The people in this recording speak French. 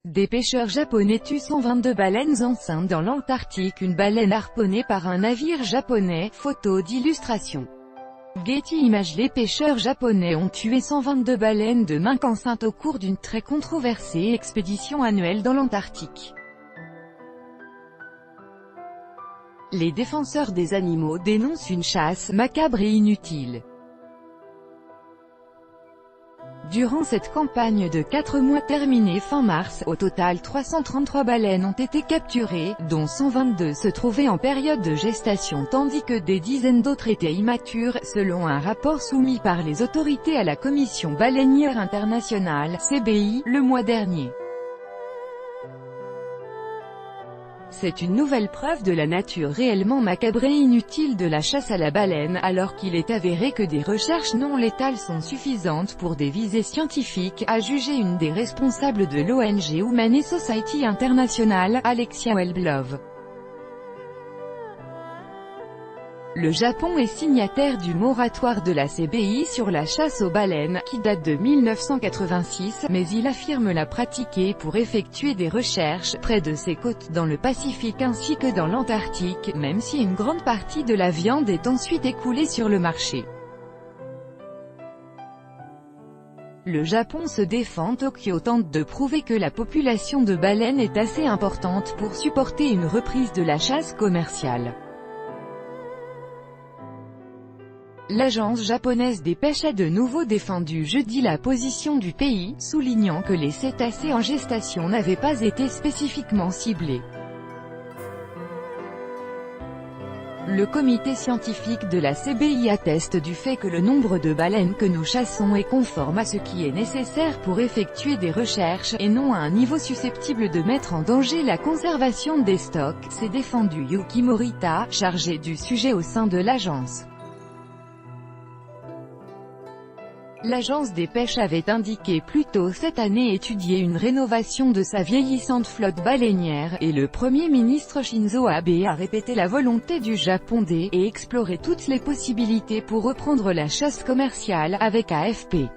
Des pêcheurs japonais tuent 122 baleines enceintes dans l'Antarctique. Une baleine harponnée par un navire japonais. Photo d'illustration. Getty Images. Les pêcheurs japonais ont tué 122 baleines de minke enceintes au cours d'une très controversée expédition annuelle dans l'Antarctique. Les défenseurs des animaux dénoncent une chasse macabre et inutile. Durant cette campagne de 4 mois terminée fin mars, au total 333 baleines ont été capturées, dont 122 se trouvaient en période de gestation tandis que des dizaines d'autres étaient immatures, selon un rapport soumis par les autorités à la Commission baleinière internationale, CBI, le mois dernier. C'est une nouvelle preuve de la nature réellement macabre et inutile de la chasse à la baleine, alors qu'il est avéré que des recherches non létales sont suffisantes pour des visées scientifiques, a jugé une des responsables de l'ONG Humane Society International, Alexia Welblove. Le Japon est signataire du moratoire de la CBI sur la chasse aux baleines, qui date de 1986, mais il affirme la pratiquer pour effectuer des recherches, près de ses côtes dans le Pacifique ainsi que dans l'Antarctique, même si une grande partie de la viande est ensuite écoulée sur le marché. Le Japon se défend. Tokyo tente de prouver que la population de baleines est assez importante pour supporter une reprise de la chasse commerciale. L'agence japonaise des pêches a de nouveau défendu jeudi la position du pays, soulignant que les cétacés en gestation n'avaient pas été spécifiquement ciblés. Le comité scientifique de la CBI atteste du fait que le nombre de baleines que nous chassons est conforme à ce qui est nécessaire pour effectuer des recherches, et non à un niveau susceptible de mettre en danger la conservation des stocks, s'est défendu Yuki Morita, chargé du sujet au sein de l'agence. L'agence des pêches avait indiqué plus tôt cette année étudier une rénovation de sa vieillissante flotte baleinière, et le Premier ministre Shinzo Abe a répété la volonté du Japon et explorer toutes les possibilités pour reprendre la chasse commerciale, avec AFP.